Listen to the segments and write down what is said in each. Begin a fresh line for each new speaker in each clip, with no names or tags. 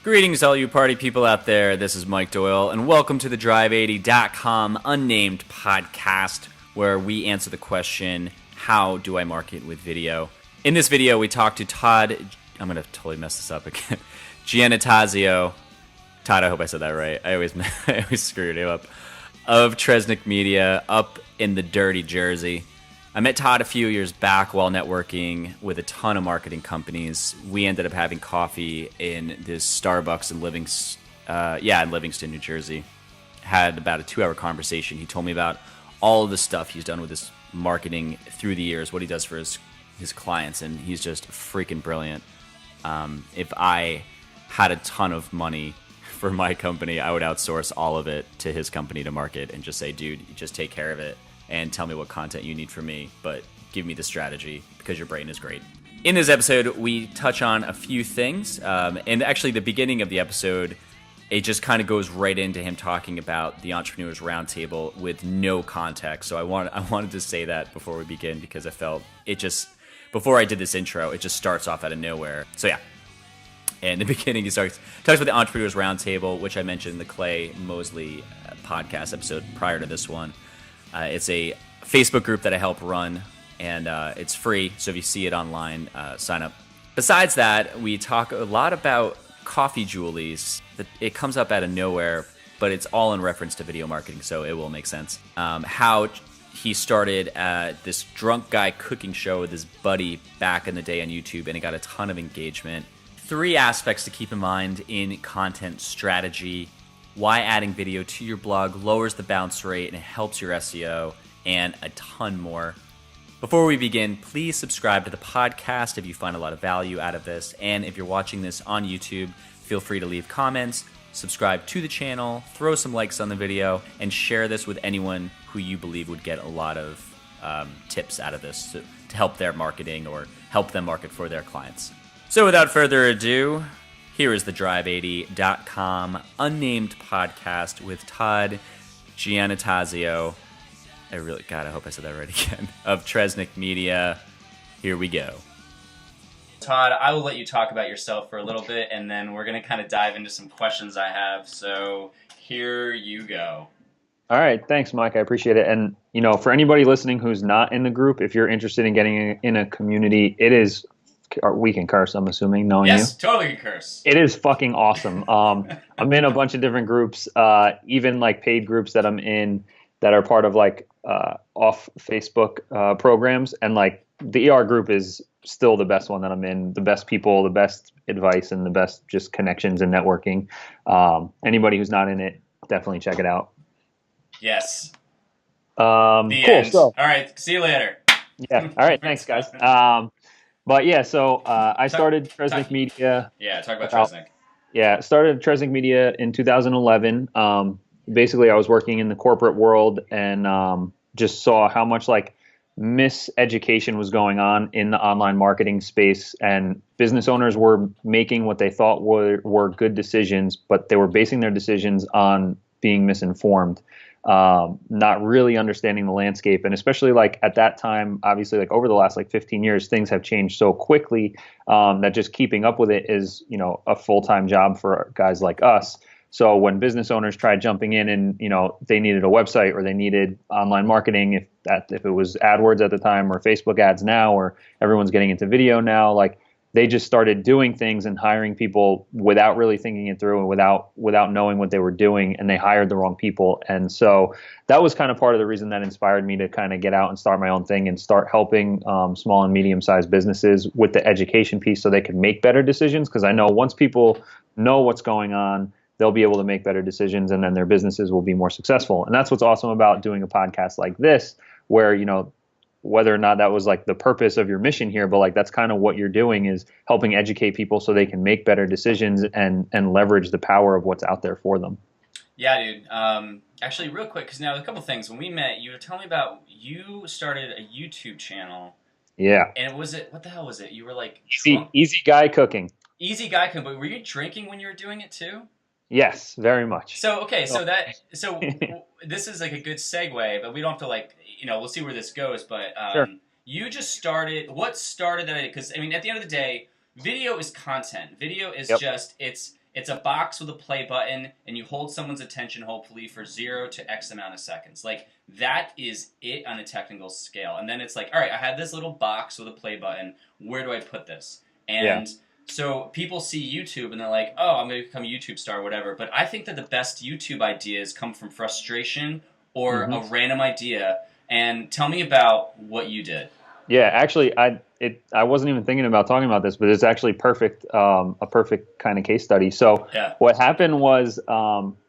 Greetings, all you party people out there. This is Mike Doyle, and welcome to the Drive80.com unnamed podcast, where we answer the question, how do I market with video? In this video, we talk to Todd, I'm going to totally mess this up again, Giannattasio. Todd, I hope I said that right. I always screw your name up. Of Tresnick Media, up in the dirty Jersey. I met Todd a few years back while networking with a ton of marketing companies. We ended up having coffee in this Starbucks in Livingston, New Jersey. Had about a 2-hour conversation. He told me about all of the stuff he's done with his marketing through the years, what he does for his clients, and he's just freaking brilliant. If I had a ton of money for my company, I would outsource all of it to his company to market and just say, dude, you just take care of it and tell me what content you need from me, but give me the strategy because your brain is great. In this episode, we touch on a few things, and actually the beginning of the episode, it just kind of goes right into him talking about the Entrepreneurs Roundtable with no context. So I wanted to say that before we begin because I felt it just, before I did this intro, it just starts off out of nowhere. So yeah. And in the beginning, he talks about the Entrepreneurs Roundtable, which I mentioned in the Clay Mosley podcast episode prior to this one. It's a Facebook group that I help run, and it's free, so if you see it online, sign up. Besides that, we talk a lot about coffee jewelries. It comes up out of nowhere, but it's all in reference to video marketing, so it will make sense. How he started this drunk guy cooking show with his buddy back in the day on YouTube, and it got a ton of engagement. 3 aspects to keep in mind in content strategy: why adding video to your blog lowers the bounce rate and it helps your SEO, and a ton more. Before we begin, please subscribe to the podcast if you find a lot of value out of this. And if you're watching this on YouTube, feel free to leave comments, subscribe to the channel, throw some likes on the video, and share this with anyone who you believe would get a lot of tips out of this to help their marketing or help them market for their clients. So without further ado, here is the Drive80.com unnamed podcast with Todd Giannattasio. I hope I said that right again. Of Tresnick Media. Here we go. Todd, I will let you talk about yourself for a little bit, and then we're going to kind of dive into some questions I have. So here you go.
All right. Thanks, Mike. I appreciate it. And, for anybody listening who's not in the group, if you're interested in getting in a community, it is... We can curse, I'm assuming, knowing you.
Yes, totally can curse.
It is fucking awesome. I'm in a bunch of different groups, even like paid groups that I'm in that are part of like off Facebook programs. And like the ER group is still the best one that I'm in. The best people, the best advice, and the best just connections and networking. Anybody who's not in it, definitely check it out.
Yes.
Cool.
End.
So,
all right. See you later.
Yeah. All right. Thanks, guys. But yeah, so I started Tresnick Media.
Yeah, talk about Tresnick.
Started Tresnick Media in 2011. Basically, I was working in the corporate world and just saw how much like miseducation was going on in the online marketing space, and business owners were making what they thought were good decisions, but they were basing their decisions on being misinformed. Not really understanding the landscape. And especially like at that time, obviously like over the last like 15 years, things have changed so quickly that just keeping up with it is, a full-time job for guys like us. So when business owners tried jumping in and, they needed a website or they needed online marketing, if it was AdWords at the time or Facebook ads now, or everyone's getting into video now, like they just started doing things and hiring people without really thinking it through and without knowing what they were doing, and they hired the wrong people. And so that was kind of part of the reason that inspired me to kind of get out and start my own thing and start helping small and medium-sized businesses with the education piece so they could make better decisions. Because I know once people know what's going on, they'll be able to make better decisions, and then their businesses will be more successful. And that's what's awesome about doing a podcast like this, where, whether or not that was like the purpose of your mission here, but like that's kind of what you're doing, is helping educate people so they can make better decisions and leverage the power of what's out there for them.
Yeah, dude. Actually, real quick, because now a couple things. When we met, you were telling me about you started a YouTube channel.
Yeah.
And what the hell was it? You were like
easy guy cooking.
Easy guy cooking, but were you drinking when you were doing it too?
Yes, very much.
So okay, so this is like a good segue, but we don't have to we'll see where this goes. But
sure.
You just started. What started that? Because I mean, at the end of the day, video is content. Video is just it's it's a box with a play button, and you hold someone's attention hopefully for 0 to X amount of seconds. Like, that is it on a technical scale. And then it's like, all right, I have this little box with a play button. Where do I put this? And so people see YouTube and they're like, oh, I'm going to become a YouTube star or whatever. But I think that the best YouTube ideas come from frustration or a random idea. And tell me about what you did.
Yeah, actually, I wasn't even thinking about talking about this, but it's actually perfect, a perfect kind of case study. So what happened was,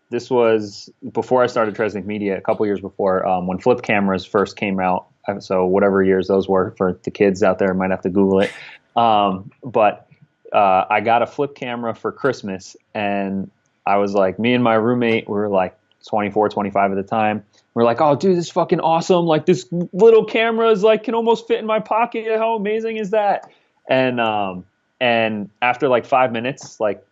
this was before I started Tresnick Media, a couple years before, when flip cameras first came out. So whatever years those were, for the kids out there, might have to Google it. But I got a flip camera for Christmas, and I was like, me and my roommate, we were like 24, 25 at the time. We're like, oh, dude, this is fucking awesome. Like, this little camera is like, can almost fit in my pocket. How amazing is that? And after like 5 minutes, like,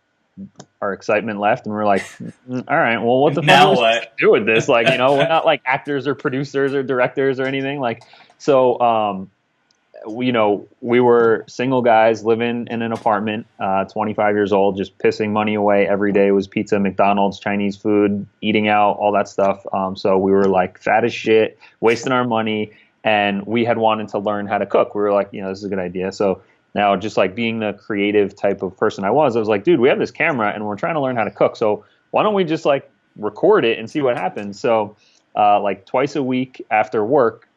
our excitement left, and we're like, all right, well, what the fuck are we supposed to do with this? Like, you know, we're not like actors or producers or directors or anything. Like, so, we were single guys living in an apartment, 25 years old, just pissing money away every day. It was pizza, McDonald's, Chinese food, eating out, all that stuff. So we were like fat as shit, wasting our money, and we had wanted to learn how to cook. We were like, this is a good idea. So now, just like being the creative type of person I was like, dude, we have this camera and we're trying to learn how to cook. So why don't we just like record it and see what happens? So like twice a week after work,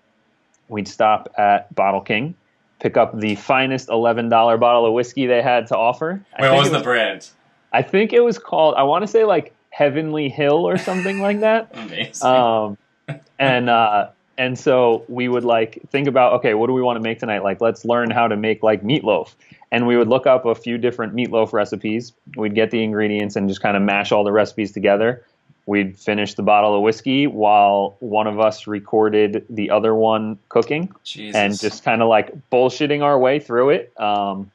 we'd stop at Bottle King, pick up the finest $11 bottle of whiskey they had to offer.
Wait, what was the brand?
I think it was called, I want to say like Heavenly Hill or something like that.
Amazing.
And so we would like think about, okay, what do we want to make tonight? Like, let's learn how to make like meatloaf. And we would look up a few different meatloaf recipes. We'd get the ingredients and just kind of mash all the recipes together. We'd finish the bottle of whiskey while one of us recorded the other one cooking.
Jesus.
And just kind of like bullshitting our way through it. And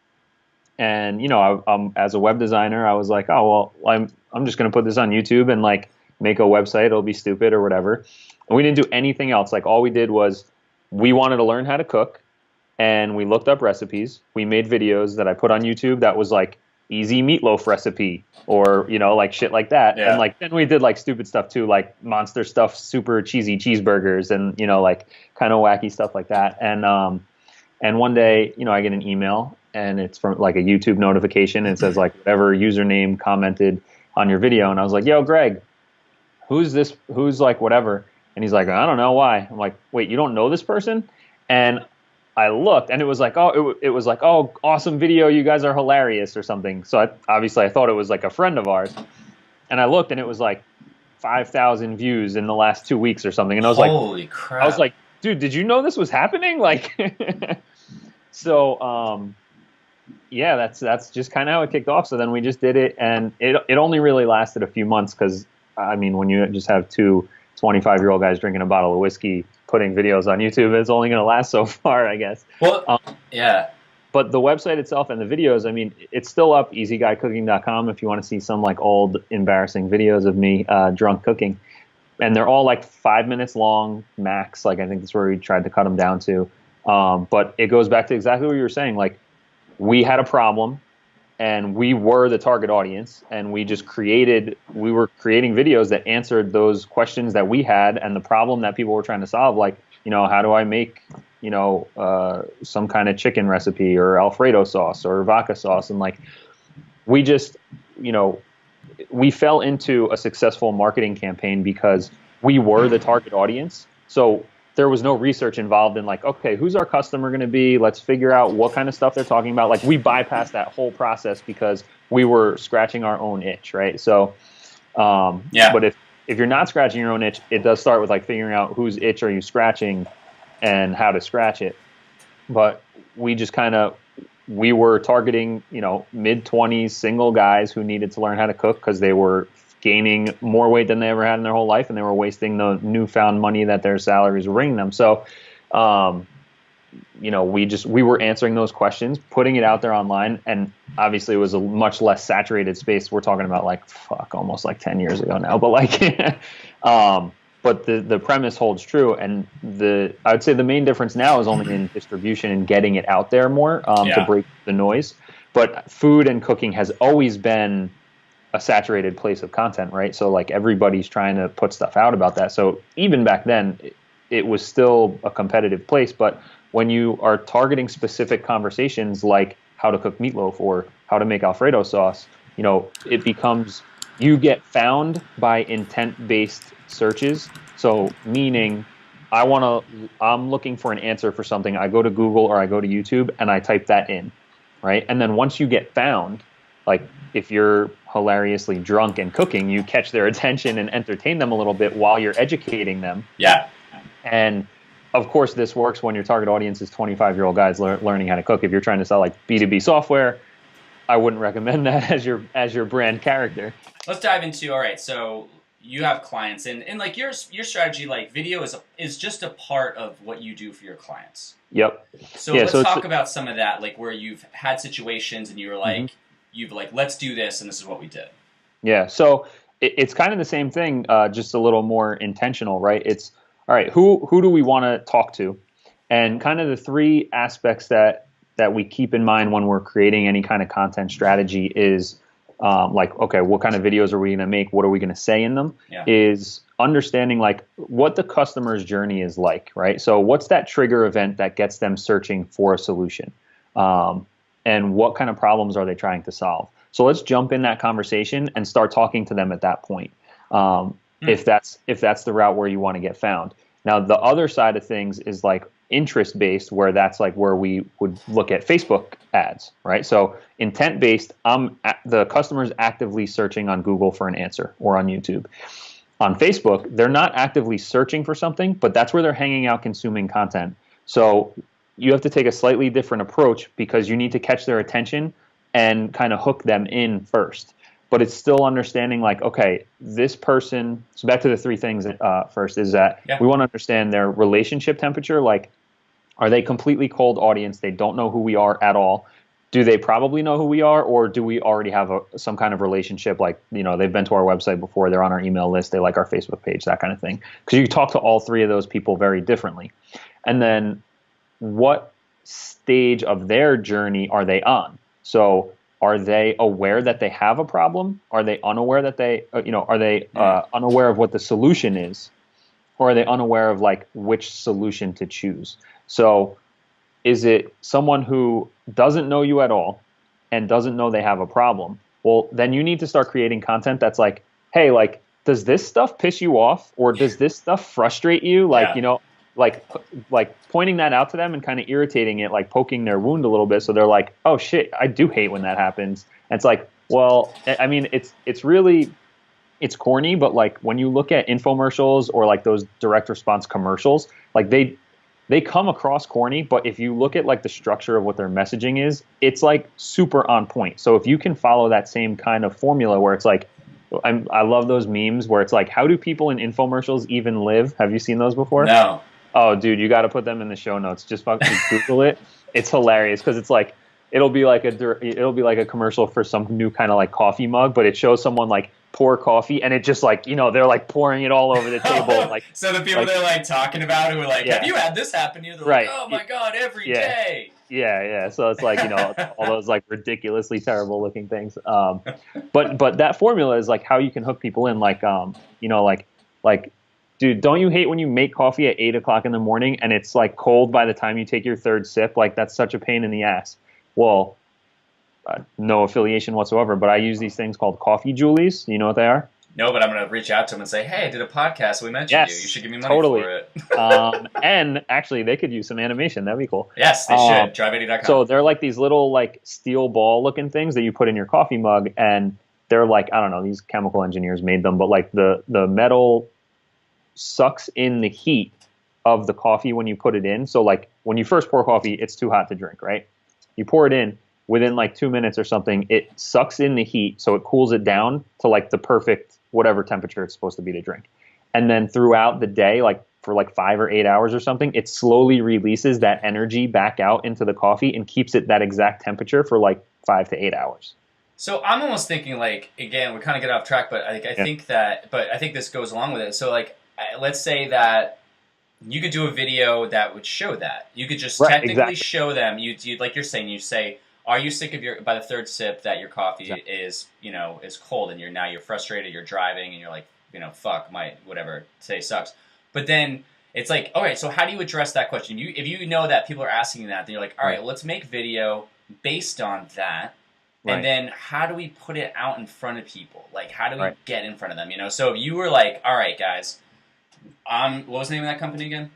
as a web designer, I was like, oh, well, I'm just going to put this on YouTube and like make a website. It'll be stupid or whatever. And we didn't do anything else. Like, all we did was we wanted to learn how to cook, and we looked up recipes. We made videos that I put on YouTube that was like easy meatloaf recipe or, like shit like that.
Yeah.
And like, then we did like stupid stuff too, like monster stuff, super cheesy cheeseburgers and, like kind of wacky stuff like that. And one day, I get an email, and it's from like a YouTube notification. And it says like whatever username commented on your video. And I was like, yo, Greg, who's this? Who's like whatever? And he's like, I don't know why. I'm like, wait, you don't know this person? And I looked, and it was like, oh, awesome video. You guys are hilarious or something. So I thought it was like a friend of ours. And I looked, and it was like 5,000 views in the last 2 weeks or something. And I was like,
holy crap.
I was like, dude, did you know this was happening? Like, so, yeah, that's just kind of how it kicked off. So then we just did it, and it only really lasted a few months because, I mean, when you just have two 25-year-old guys drinking a bottle of whiskey, putting videos on YouTube, it's only going to last so far, I guess.
Well, yeah.
But the website itself and the videos, I mean, it's still up, easyguycooking.com, if you want to see some like old embarrassing videos of me drunk cooking. And they're all like 5 minutes long max. Like, I think that's where we tried to cut them down to. But it goes back to exactly what you were saying. Like, we had a problem, and we were the target audience, and we were creating videos that answered those questions that we had and the problem that people were trying to solve. Like, how do I make, some kind of chicken recipe or Alfredo sauce or vodka sauce? And like, we just, we fell into a successful marketing campaign because we were the target audience. So there was no research involved in like, okay, who's our customer going to be? Let's figure out what kind of stuff they're talking about. Like, we bypassed that whole process because we were scratching our own itch, right? So, but if you're not scratching your own itch, it does start with like figuring out whose itch are you scratching and how to scratch it. But we just we were targeting, mid-20s single guys who needed to learn how to cook because they were gaining more weight than they ever had in their whole life, and they were wasting the newfound money that their salaries were bringing them. So, we were answering those questions, putting it out there online, and obviously it was a much less saturated space. We're talking about like, almost like 10 years ago now, but like, but the premise holds true. And I would say the main difference now is only in distribution and getting it out there more, to break the noise. But food and cooking has always been a saturated place of content, right? So like everybody's trying to put stuff out about that. So even back then, it was still a competitive place. But when you are targeting specific conversations like how to cook meatloaf or how to make Alfredo sauce, it becomes, you get found by intent-based searches. So meaning I'm looking for an answer for something. I go to Google or I go to YouTube and I type that in, right? And then once you get found, like if you're hilariously drunk and cooking, you catch their attention and entertain them a little bit while you're educating them.
Yeah.
And of course, this works when your target audience is 25-year-old guys learning how to cook. If you're trying to sell like B2B software, I wouldn't recommend that as your brand character.
Let's dive into, all right, so you have clients, and like your strategy, like video is just a part of what you do for your clients.
Yep.
So let's talk about some of that, like where you've had situations and you were like, you've like, let's do this, and this is what we did.
Yeah. So it's kind of the same thing, just a little more intentional, right? It's, all right, who do we want to talk to? And kind of the three aspects that we keep in mind when we're creating any kind of content strategy is like, okay, what kind of videos are we going to make? What are we going to say in them?
Yeah.
Is understanding like what the customer's journey is like, right? So what's that trigger event that gets them searching for a solution? And what kind of problems are they trying to solve? So let's jump in that conversation and start talking to them at that point. If that's the route where you want to get found. Now, the other side of things is like interest-based, where that's like where we would look at Facebook ads, right? So intent-based, the customer's actively searching on Google for an answer or on YouTube. On Facebook, they're not actively searching for something, but that's where they're hanging out consuming content. So you have to take a slightly different approach because you need to catch their attention and kind of hook them in first. But it's still understanding like, okay, this person, so back to the three things first is that we want to understand their relationship temperature. Like, are they completely cold audience? They don't know who we are at all. Do they probably know who we are, or do we already have some kind of relationship? Like, they've been to our website before, they're on our email list, they like our Facebook page, that kind of thing. Because you talk to all three of those people very differently. And then what stage of their journey are they on? So are they aware that they have a problem? Are they unaware that unaware of what the solution is? Or are they unaware of like which solution to choose? So is it someone who doesn't know you at all and doesn't know they have a problem? Well, then you need to start creating content that's like, hey, like, does this stuff piss you off? Or does this stuff frustrate you? Like, like pointing that out to them and kind of irritating it, like poking their wound a little bit. So they're like, oh shit, I do hate when that happens. And it's like, well, I mean, it's corny, but like when you look at infomercials or like those direct response commercials, like they come across corny, but if you look at like the structure of what their messaging is, it's like super on point. So if you can follow that same kind of formula where it's like, I love those memes where it's like, how do people in infomercials even live? Have you seen those before?
No.
Oh, dude, you got to put them in the show notes. Just fucking Google it. It's hilarious because it's like it'll be like a commercial for some new kind of like coffee mug, but it shows someone like pour coffee and it just like they're like pouring it all over the table. Like
so the people they're like talking about who are like, have you had this happen to you? They're like, oh my god, every day.
Yeah. So it's like all those like ridiculously terrible looking things. But that formula is like how you can hook people in. Like like. Dude, don't you hate when you make coffee at 8 o'clock in the morning and it's like cold by the time you take your third sip? Like that's such a pain in the ass. Well, no affiliation whatsoever, but I use these things called coffee Julies. You know what they are?
No, but I'm going to reach out to them and say, hey, I did a podcast. We mentioned you. You should give me money for it.
And actually, they could use some animation. That'd be cool.
Yes, they should. Drive80.com.
So they're like these little like steel ball looking things that you put in your coffee mug. And they're like, I don't know, these chemical engineers made them, but like the metal sucks in the heat of the coffee when you put it in. So like when you first pour coffee, it's too hot to drink, right? You pour it in, within like 2 minutes or something, it sucks in the heat. So it cools it down to like the perfect, whatever temperature it's supposed to be to drink. And then throughout the day, like for like 5 or 8 hours or something, it slowly releases that energy back out into the coffee and keeps it that exact temperature for like 5 to 8 hours.
So I'm almost thinking like, again, we kind of get off track, but I think this goes along with it. So like, let's say that you could do a video that would show that. You could just technically show them. You like you're saying, you say, are you sick of by the third sip that your coffee is, is cold and you're frustrated, you're driving and you're like, fuck, my whatever today sucks. But then it's like, all right, so how do you address that question? If you know that people are asking you that, then you're like, all right, well, let's make video based on that. Right. And then how do we put it out in front of people? Like, how do we get in front of them? So if you were like, all right, guys, what was the name of that company again?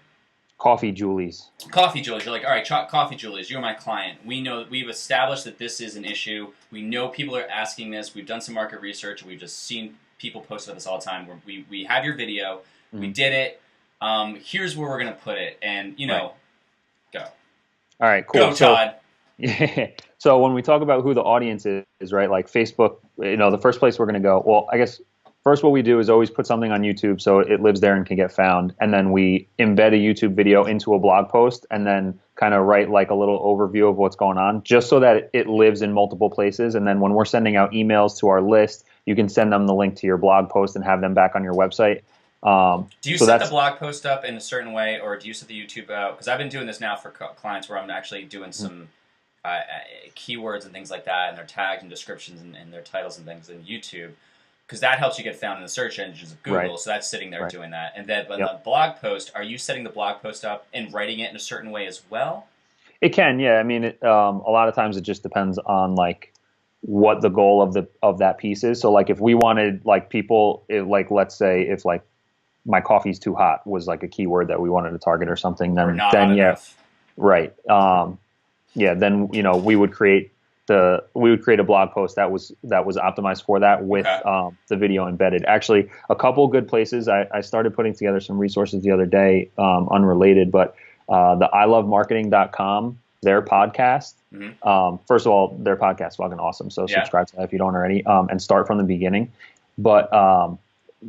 Coffee Julies.
Coffee Julies. You're like, all right, Coffee Julies, you're my client. We know, we've established that this is an issue. We know people are asking this. We've done some market research. We've just seen people post about this all the time. We have your video. Mm-hmm. We did it. Here's where we're going to put it. And, go.
All right, cool.
Go, Todd.
Yeah. So when we talk about who the audience is, right, like Facebook, the first place we're going to go, well, I guess first what we do is always put something on YouTube so it lives there and can get found. And then we embed a YouTube video into a blog post and then kind of write like a little overview of what's going on just so that it lives in multiple places. And then when we're sending out emails to our list, you can send them the link to your blog post and have them back on your website.
Do you set the blog post up in a certain way, or do you set the YouTube out? Because I've been doing this now for clients where I'm actually doing some keywords and things like that, and their tags and descriptions and their titles and things in YouTube, because that helps you get found in the search engines of Google. Right. So that's sitting there doing that. And then the blog post, are you setting the blog post up and writing it in a certain way as well?
It can, yeah. I mean, a lot of times it just depends on like what the goal of that piece is. So like if we wanted like people, let's say if like my coffee's too hot was like a keyword that we wanted to target or something, then yeah, enough. Right. Yeah, then we would create a blog post that was optimized for that with the video embedded. Actually, a couple good places. I started putting together some resources the other day, unrelated, but the ilovemarketing.com, their podcast. Mm-hmm. First of all, their podcast is fucking awesome. So subscribe to that if you don't already, and start from the beginning. But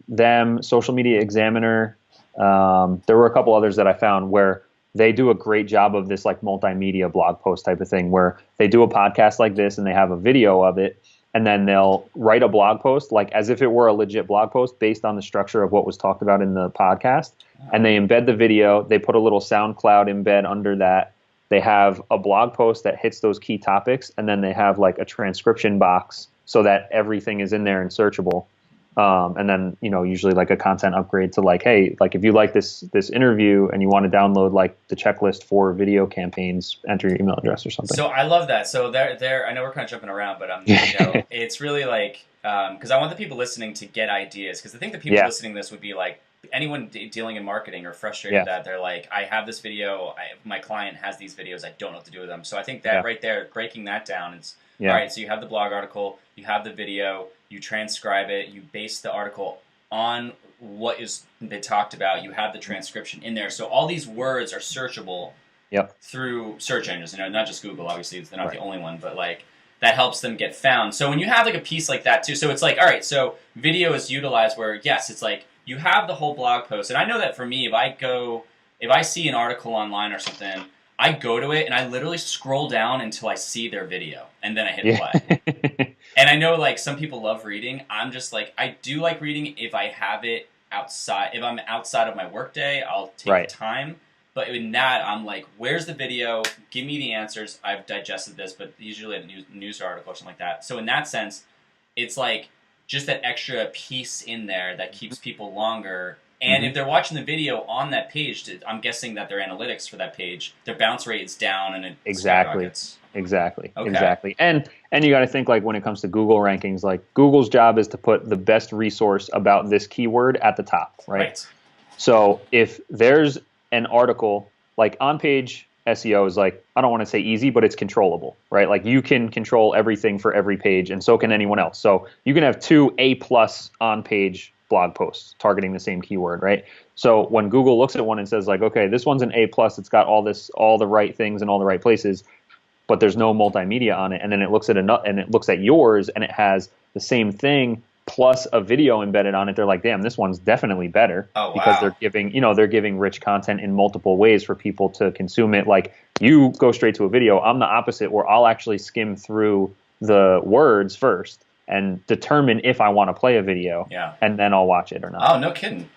them, Social Media Examiner, there were a couple others that I found where they do a great job of this like multimedia blog post type of thing where they do a podcast like this and they have a video of it, and then they'll write a blog post like as if it were a legit blog post based on the structure of what was talked about in the podcast. And they embed the video. They put a little SoundCloud embed under that. They have a blog post that hits those key topics, and then they have like a transcription box so that everything is in there and searchable. And then, usually like a content upgrade to like, hey, like if you like this interview and you want to download like the checklist for video campaigns, enter your email address or something.
So I love that. So there, I know we're kind of jumping around, but it's really like, because I want the people listening to get ideas. Because I think the people listening to this would be like anyone dealing in marketing or frustrated that they're like, I have this video, my client has these videos, I don't know what to do with them. So I think that right there, breaking that down is, all right, so you have the blog article, you have the video, you transcribe it, you base the article on what is been talked about, you have the transcription in there. So all these words are searchable through search engines, not just Google, obviously, they're not the only one, but like that helps them get found. So when you have like a piece like that too, so it's like, all right, so video is utilized where, yes, it's like you have the whole blog post. And I know that for me, if I see an article online or something, I go to it and I literally scroll down until I see their video, and then I hit play. And I know like some people love reading. I'm just like, I do like reading if I have it outside. If I'm outside of my workday, I'll take the time. But in that, I'm like, where's the video? Give me the answers. I've digested this, but usually a news article or something like that. So in that sense, it's like just that extra piece in there that keeps people longer. And if they're watching the video on that page, I'm guessing that their analytics for that page, their bounce rate is down, and it skyrockets.
Exactly. And you got to think like when it comes to Google rankings, like Google's job is to put the best resource about this keyword at the top, right? So if there's an article like on page SEO is like, I don't want to say easy, but it's controllable, right? Like you can control everything for every page, and so can anyone else. So you can have 2 A+ on page blog posts targeting the same keyword, right? So when Google looks at one and says like, okay, this one's an A+, it's got all the right things in all the right places, but there's no multimedia on it, and then it looks at yours and it has the same thing plus a video embedded on it, they're like, damn, this one's definitely better. Because they're giving rich content in multiple ways for people to consume it. Like you go straight to a video, I'm the opposite, where I'll actually skim through the words first and determine if I want to play a video, and then I'll watch it or not.
Oh, no kidding.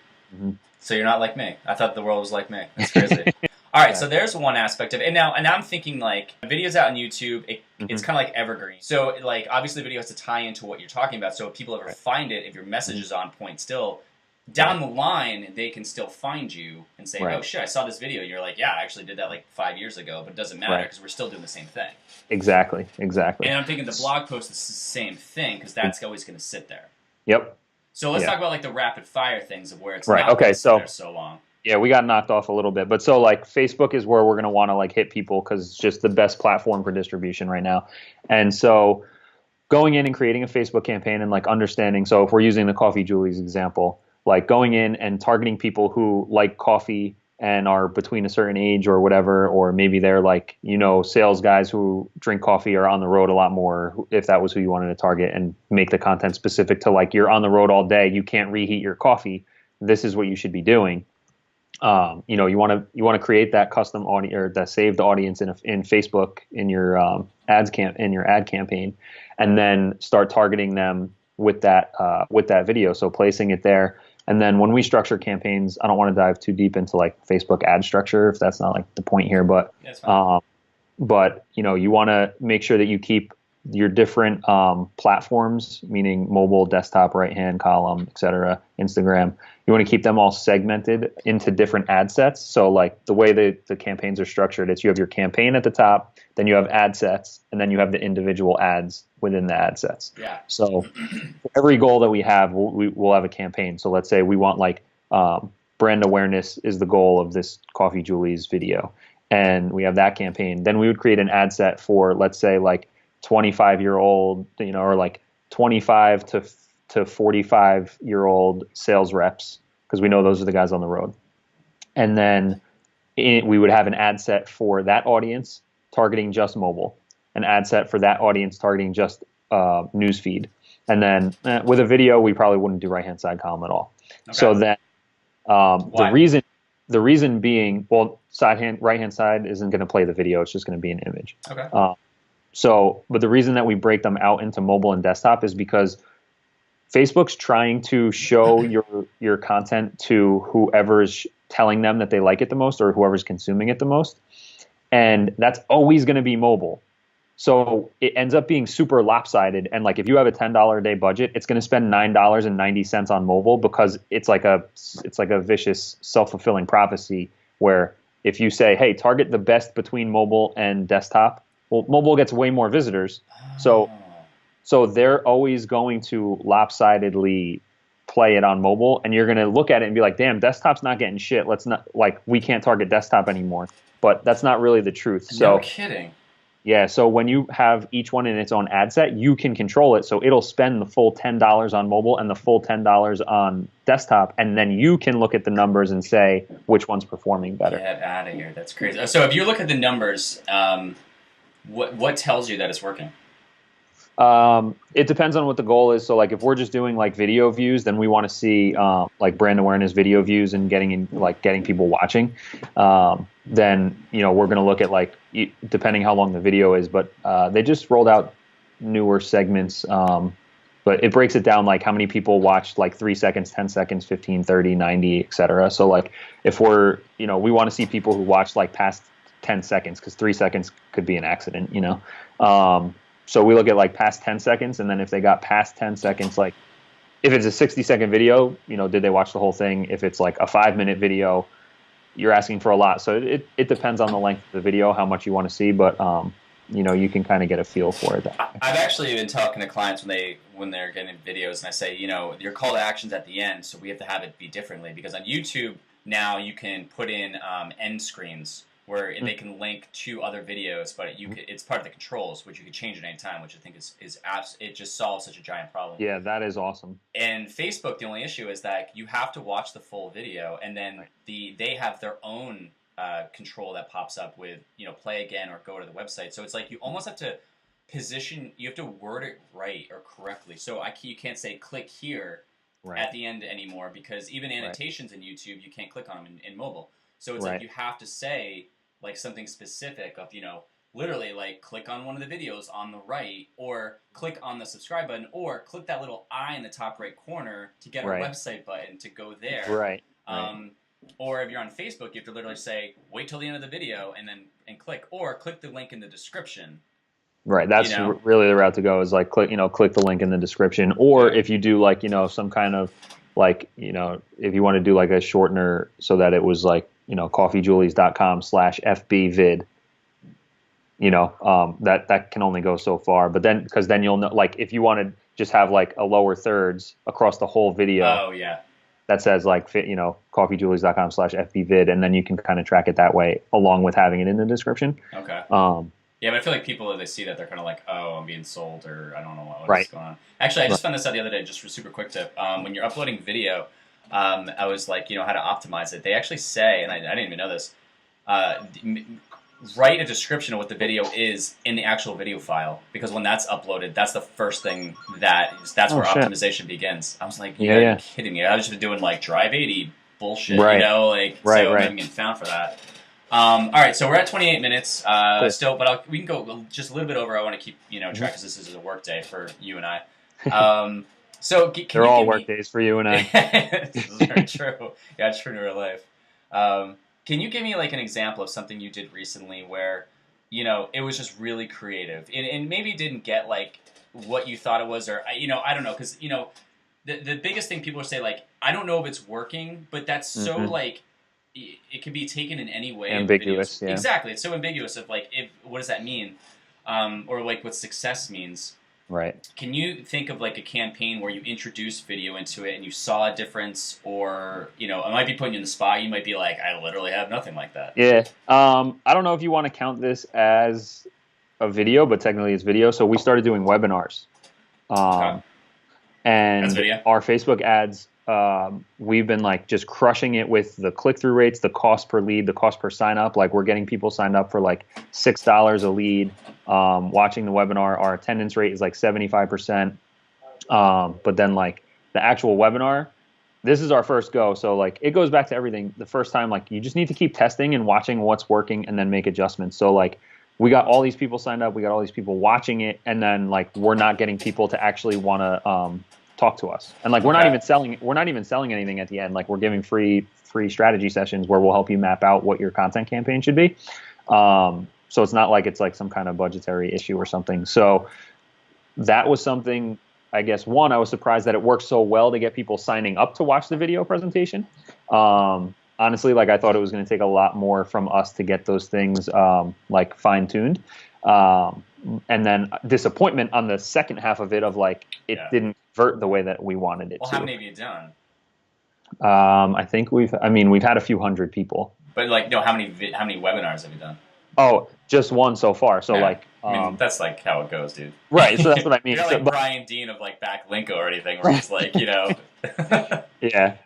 So you're not like me. I thought the world was like me. That's crazy. All right, so there's one aspect of it. And now I'm thinking like videos out on YouTube, it's kind of like evergreen. So like obviously the video has to tie into what you're talking about. So if people ever find it, if your message is on point still, down the line they can still find you and say, oh shit, I saw this video. You're like, yeah, I actually did that like 5 years ago, but it doesn't matter because we're still doing the same thing.
Exactly.
And I'm thinking the blog post is the same thing because that's always going to sit there.
Yep.
So let's talk about like the rapid fire things of where it's
not going to sit
there so long.
Yeah, we got knocked off a little bit. But so like Facebook is where we're going to want to like hit people because it's just the best platform for distribution right now. And so going in and creating a Facebook campaign and like understanding. So if we're using the Coffee Julie's example, like going in and targeting people who like coffee and are between a certain age or whatever, or maybe they're like, sales guys who drink coffee are on the road a lot more, if that was who you wanted to target, and make the content specific to like, you're on the road all day, you can't reheat your coffee. This is what you should be doing. You want to create that custom audience or that saved audience in Facebook in your ad campaign, and then start targeting them with that video. So placing it there, and then when we structure campaigns, I don't want to dive too deep into like Facebook ad structure if that's not like the point here, but you want to make sure that you keep your different platforms, meaning mobile, desktop, right-hand column, etc., Instagram. You want to keep them all segmented into different ad sets. So like the way the campaigns are structured, you have your campaign at the top, then you have ad sets, and then you have the individual ads within the ad sets.
Yeah.
So for every goal that we have, we'll have a campaign. So let's say we want like brand awareness is the goal of this Coffee Julie's video, and we have that campaign. Then we would create an ad set for, let's say, like 25-year-old, or like 25 to 45-year-old sales reps, because we know those are the guys on the road. And then we would have an ad set for that audience targeting just mobile, an ad set for that audience targeting just newsfeed. And then with a video, we probably wouldn't do right-hand side column at all. Okay. So then the reason being, well, right-hand side isn't going to play the video. It's just going to be an image.
Okay.
But the reason that we break them out into mobile and desktop is because Facebook's trying to show your content to whoever's telling them that they like it the most or whoever's consuming it the most. And that's always going to be mobile. So it ends up being super lopsided. And like if you have a $10 a day budget, it's going to spend $9.90 on mobile because it's like a vicious self-fulfilling prophecy where if you say, hey, target the best between mobile and desktop, well, mobile gets way more visitors. So they're always going to lopsidedly play it on mobile, and you're going to look at it and be like, damn, desktop's not getting shit. We can't target desktop anymore. But that's not really the truth.
No kidding.
Yeah, so when you have each one in its own ad set, you can control it. So it'll spend the full $10 on mobile and the full $10 on desktop, and then you can look at the numbers and say which one's performing better.
Get out of here. That's crazy. So if you look at the numbers, what tells you that it's working?
It depends on what the goal is. So like if we're just doing like video views, then we want to see like brand awareness video views and getting people watching. Then we're going to look at like depending how long the video is, but they just rolled out newer segments. But it breaks it down like how many people watched like 3 seconds, 10 seconds, 15, 30, 90, etc. So like if we're we want to see people who watch like past 10 seconds because 3 seconds could be an accident, So we look at like past 10 seconds, and then if they got past 10 seconds, like if it's a 60-second video, did they watch the whole thing? If it's like a 5-minute video, you're asking for a lot. So it depends on the length of the video, how much you want to see, but you can kind of get a feel for it.
I've actually been talking to clients when they're getting videos, and I say, your call to action's at the end, so we have to have it be differently, because on YouTube now you can put in end screens where they can link to other videos, but it's part of the controls, which you can change at any time, which I think it just solves such a giant problem.
Yeah, that is awesome.
And Facebook, the only issue is that you have to watch the full video, and then they have their own control that pops up with play again or go to the website. So it's like you almost have to you have to word it right or correctly. So you can't say click here at the end anymore, because even annotations in YouTube, you can't click on them in mobile. So it's like you have to say like something specific of, literally like click on one of the videos on the right, or click on the subscribe button, or click that little eye in the top right corner to get our website button to go there.
Right.
Or if you're on Facebook, you have to literally say, wait till the end of the video and click, or click the link in the description.
Right. That's really the route to go, is like click the link in the description. Or if you do like, some kind of like, if you want to do like a shortener so that it was like, coffeejulies.com/FBvid, that can only go so far. But then, because then you'll know, like if you want to just have like a lower thirds across the whole video.
Oh, yeah.
That says like, coffeejulies.com/FBvid, and then you can kind of track it that way along with having it in the description.
Okay. Yeah, but I feel like people, if they see that, they're kind of like, oh, I'm being sold, or I don't know what's going on. Actually, I just found this out the other day, just for a super quick tip. When you're uploading video, I was like, how to optimize it. They actually say, and I didn't even know this, write a description of what the video is in the actual video file, because when that's uploaded, that's the first thing that's where optimization begins. I was like, you're kidding me. I was just doing like Drive 80 bullshit, so I'm getting found for that. All right, so we're at 28 minutes still, but we can go just a little bit over. I want to keep track, because this is a work day for you and I. So
they're all work days for you and I.
This is very true. Yeah, it's true in real life. Can you give me like an example of something you did recently where it was just really creative and maybe didn't get like what you thought it was, or I don't know, because the biggest thing people say, like, I don't know if it's working, but that's so like. It can be taken in any way.
Ambiguous, yeah.
Exactly. It's so ambiguous of like, what does that mean? Or like what success means.
Right.
Can you think of like a campaign where you introduced video into it and you saw a difference, or, I might be putting you in the spot. You might be like, I literally have nothing like that.
Yeah. I don't know if you want to count this as a video, but technically it's video. So we started doing webinars. And our Facebook ads, we've been like just crushing it with the click-through rates, the cost per lead, the cost per sign up. Like we're getting people signed up for like $6 a lead. Watching the webinar, our attendance rate is like 75%. But then like the actual webinar, this is our first go. So like it goes back to everything. The first time, like you just need to keep testing and watching what's working and then make adjustments. So like we got all these people signed up, we got all these people watching it, and then like we're not getting people to actually want to talk to us. And like we're not even selling anything at the end. Like we're giving free strategy sessions where we'll help you map out what your content campaign should be. So it's not like it's like some kind of budgetary issue or something. So that was something, I guess, one, I was surprised that it worked so well to get people signing up to watch the video presentation. Honestly, like I thought it was going to take a lot more from us to get those things like fine-tuned. And then disappointment on the second half of it, of like it didn't convert the way that we wanted it to.
Well, how many have you done?
I think we've had a few hundred people.
But like, no, how many webinars have you done?
Oh, just one so far. So like,
that's like how it goes, dude.
Right. So that's what I mean.
You're like Brian Dean of like Backlinko or anything, where he's like,
yeah,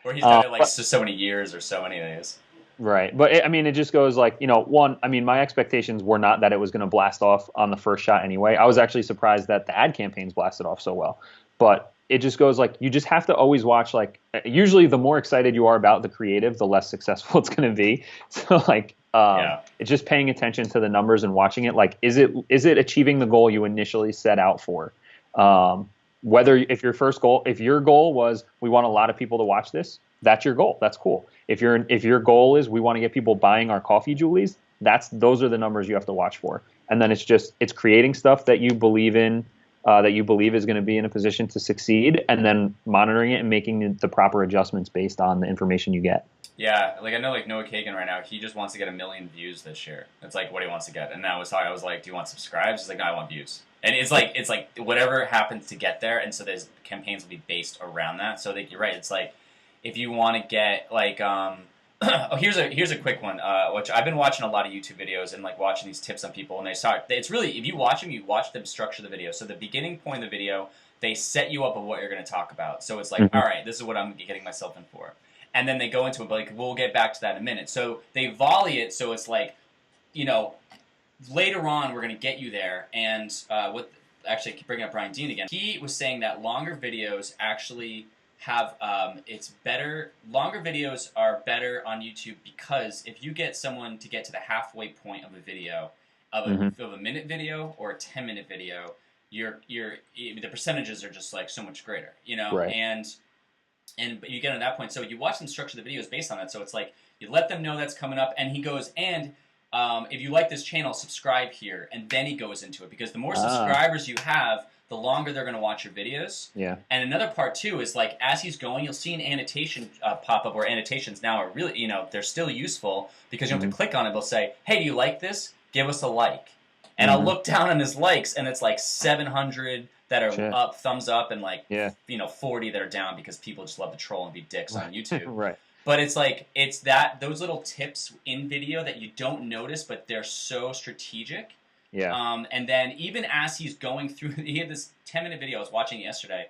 where he's done it like so many years or so many days.
Right. But it just goes like, one, my expectations were not that it was going to blast off on the first shot anyway. I was actually surprised that the ad campaigns blasted off so well. But it just goes like, you just have to always watch, like, usually the more excited you are about the creative, the less successful it's going to be. So like, it's just paying attention to the numbers and watching it. Like, is it achieving the goal you initially set out for? If your goal was, we want a lot of people to watch this, that's your goal. That's cool. If your goal is, we want to get people buying our Coffee Julies, those are the numbers you have to watch for. And then it's creating stuff that you believe in, that you believe is going to be in a position to succeed, and then monitoring it and making the proper adjustments based on the information you get.
Yeah, like I know, like Noah Kagan right now, he just wants to get 1 million views this year. It's like what he wants to get. And I was like, do you want subscribes? He's like, no, I want views. And it's like whatever happens to get there, and so those campaigns will be based around that. So you're right. It's like if you want to get like here's a quick one, which I've been watching a lot of YouTube videos and like watching these tips on people, and it's really, if you watch them structure the video. So the beginning point of the video, they set you up of what you're going to talk about. So it's like, all right, this is what I'm getting myself in for. And then they go into it, but like, we'll get back to that in a minute. So they volley it, so it's like, later on we're going to get you there. And actually bringing up Brian Dean again, he was saying that longer videos actually have longer videos are better on YouTube, because if you get someone to get to the halfway point of a video, of a minute video or a 10-minute video, the percentages are just like so much greater,
Right.
And you get to that point, so you watch them structure the videos based on that. So it's like You let them know that's coming up, and he goes, and if you like this channel, subscribe here, and then he goes into it, because the more subscribers you have, the longer they're going to watch your videos.
Yeah.
And another part too is, like, as he's going, you'll see an annotation pop up, where annotations now are really, they're still useful, because you don't have to click on it. They'll say, hey, do you like this? Give us a like. And I'll look down on his likes, and it's like 700 that are up, thumbs up, and like 40 that are down, because people just love to troll and be dicks on YouTube.
Right.
But it's like, those little tips in video that you don't notice, but they're so strategic.
Yeah.
And then even as he's going through, he had this 10-minute video I was watching yesterday,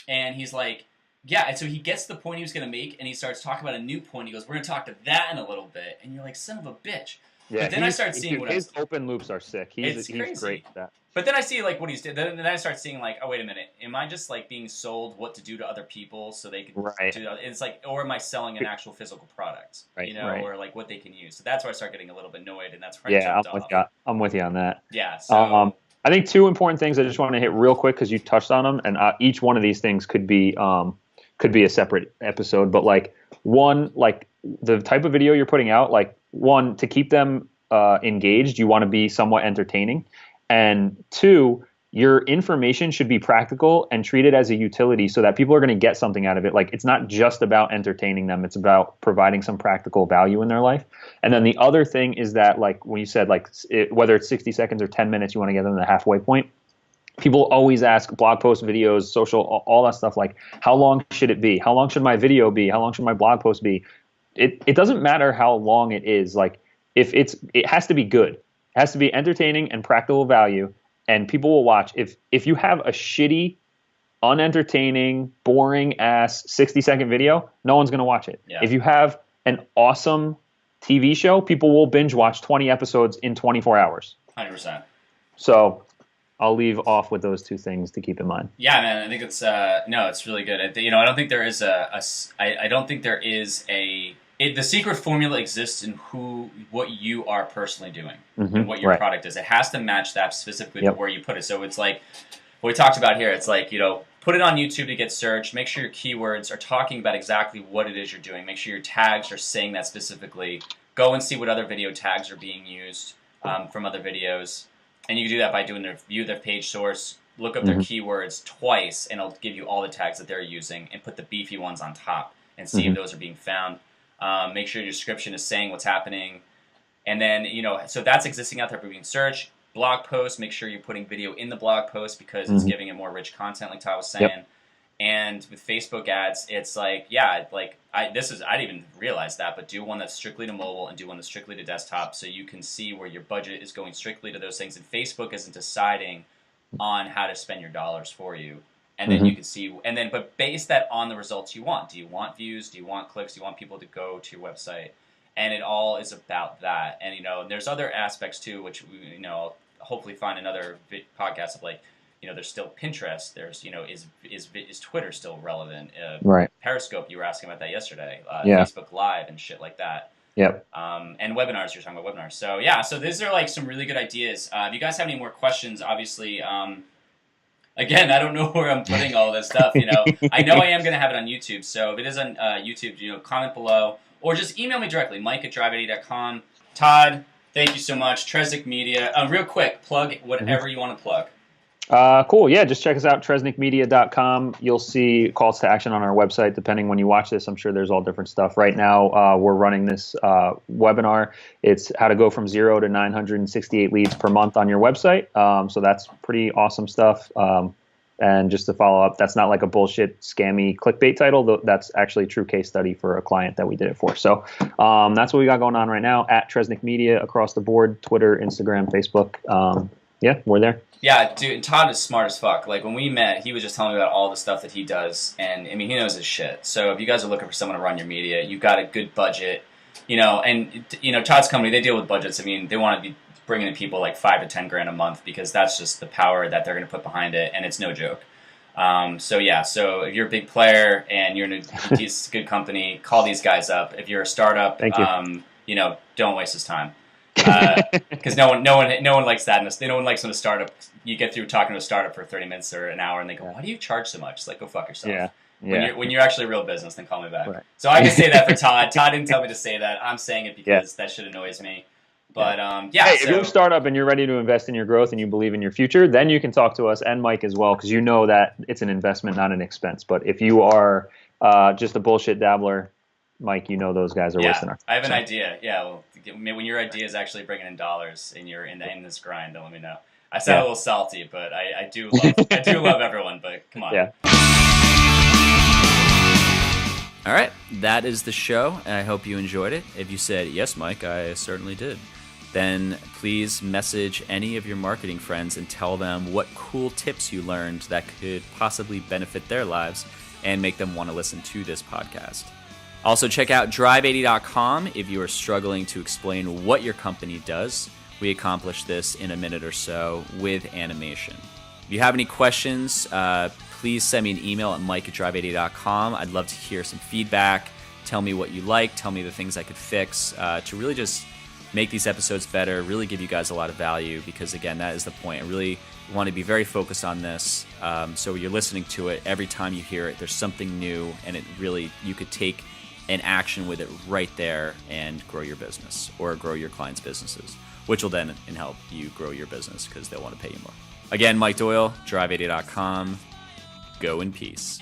and he's like, yeah, and so he gets to the point he was going to make, and he starts talking about a new point. He goes, we're going to talk to that in a little bit. And you're like, son of a bitch.
Yeah,
but then I start seeing
his open loops are sick. He's great at that.
But then I see like what he's did. Then I start seeing like, oh, wait a minute, am I just like being sold what to do to other people so they can do that? It's like, or am I selling an actual physical product? Right. Or like what they can use. So that's where I start getting a little bit annoyed, and that's where I jumped off.
I'm with you on that.
Yeah. So
I think two important things I just want to hit real quick, because you touched on them, and each one of these things could be a separate episode. But like, one, like the type of video you're putting out, like, one, to keep them engaged, you want to be somewhat entertaining, and two, your information should be practical and treated as a utility, so that people are going to get something out of it. Like, it's not just about entertaining them, it's about providing some practical value in their life. And then the other thing is that, like, when you said, like, whether it's 60 seconds or 10 minutes, you want to get them to the halfway point. People always ask, blog posts, videos, social, all that stuff, like, how long should it be? How long should my video be? How long should my blog post be? It doesn't matter how long it is. Like, it has to be good. It has to be entertaining and practical value, and people will watch. If you have a shitty, unentertaining, boring ass 60-second video, no one's going to watch it. Yeah. If you have an awesome TV show, people will binge watch 20 episodes in 24 hours.
100%.
So I'll leave off with those two things to keep in mind.
Yeah, man, I think it's it's really good. I don't think there is I don't think there is the secret formula exists in what you are personally doing and what your product is. It has to match that specifically to where you put it. So it's like what we talked about here. It's like, put it on YouTube to get searched. Make sure your keywords are talking about exactly what it is you're doing. Make sure your tags are saying that specifically. Go and see what other video tags are being used from other videos. And you can do that by doing view their page source, look up their keywords twice, and it'll give you all the tags that they're using, and put the beefy ones on top and see if those are being found. Make sure your description is saying what's happening. And then, so that's existing out there for being searched. Blog posts, make sure you're putting video in the blog post, because it's giving it more rich content, like Todd was saying. Yep. And with Facebook ads, it's like, I didn't even realize that, but do one that's strictly to mobile and do one that's strictly to desktop, so you can see where your budget is going strictly to those things. And Facebook isn't deciding on how to spend your dollars for you. And then you can see, but base that on the results you want. Do you want views? Do you want clicks? Do you want people to go to your website? And it all is about that. And, there's other aspects too, which, I'll hopefully find another podcast of, like, there's still Pinterest. There's, is Twitter still relevant?
Right.
Periscope, you were asking about that yesterday. Facebook Live and shit like that.
Yep.
And webinars, you're talking about webinars. So, yeah, so these are, like, some really good ideas. If you guys have any more questions, obviously, again, I don't know where I'm putting all this stuff, I know I am going to have it on YouTube. So if it is on YouTube, comment below. Or just email me directly, mike@drive80.com. Todd, thank you so much. Tresnick Media. Real quick, plug whatever you want to plug.
Cool. Yeah, just check us out, tresnickmedia.com. You'll see calls to action on our website. Depending when you watch this, I'm sure there's all different stuff. Right now, we're running this webinar. It's how to go from 0 to 968 leads per month on your website. So that's pretty awesome stuff. And just to follow up, that's not like a bullshit, scammy clickbait title. That's actually a true case study for a client that we did it for. So that's what we got going on right now at Tresnick Media across the board, Twitter, Instagram, Facebook. Yeah, we're there.
Yeah, dude, Todd is smart as fuck. Like, when we met, he was just telling me about all the stuff that he does, and, he knows his shit. So if you guys are looking for someone to run your media, you've got a good budget, and, Todd's company, they deal with budgets. They want to be bringing in people like $5 to 10 grand a month, because that's just the power that they're going to put behind it, and it's no joke. So if you're a big player and you're in a good company, call these guys up. If you're a startup,
Thank you.
Don't waste his time. Because no one likes that. No one likes when a startup, you get through talking to a startup for 30 minutes or an hour, and they go, "Why do you charge so much?" It's like, go fuck yourself.
Yeah.
When you're actually a real business, then call me back.
Right.
So I can say that for Todd. Todd didn't tell me to say that. I'm saying it because that shit annoys me. But
hey, if you're a startup and you're ready to invest in your growth and you believe in your future, then you can talk to us and Mike as well, because you know that it's an investment, not an expense. But if you are just a bullshit dabbler, Mike, you know those guys are wasting our time.
I have an idea. Yeah, well, when your idea is actually bringing in dollars and you're in this grind, then let me know. I sound a little salty, but I do love everyone. But come on.
Yeah.
All right, that is the show. I hope you enjoyed it. If you said, yes, Mike, I certainly did, then please message any of your marketing friends and tell them what cool tips you learned that could possibly benefit their lives and make them want to listen to this podcast. Also, check out drive80.com if you are struggling to explain what your company does. We accomplish this in a minute or so with animation. If you have any questions, please send me an email at mike@drive80.com. I'd love to hear some feedback. Tell me what you like. Tell me the things I could fix to really just make these episodes better, really give you guys a lot of value, because, again, that is the point. I really want to be very focused on this. So you're listening to it, every time you hear it, there's something new, and it really, you could take an action with it right there and grow your business or grow your clients' businesses, which will then help you grow your business because they'll want to pay you more. Again, Mike Doyle, drive80.com. Go in peace.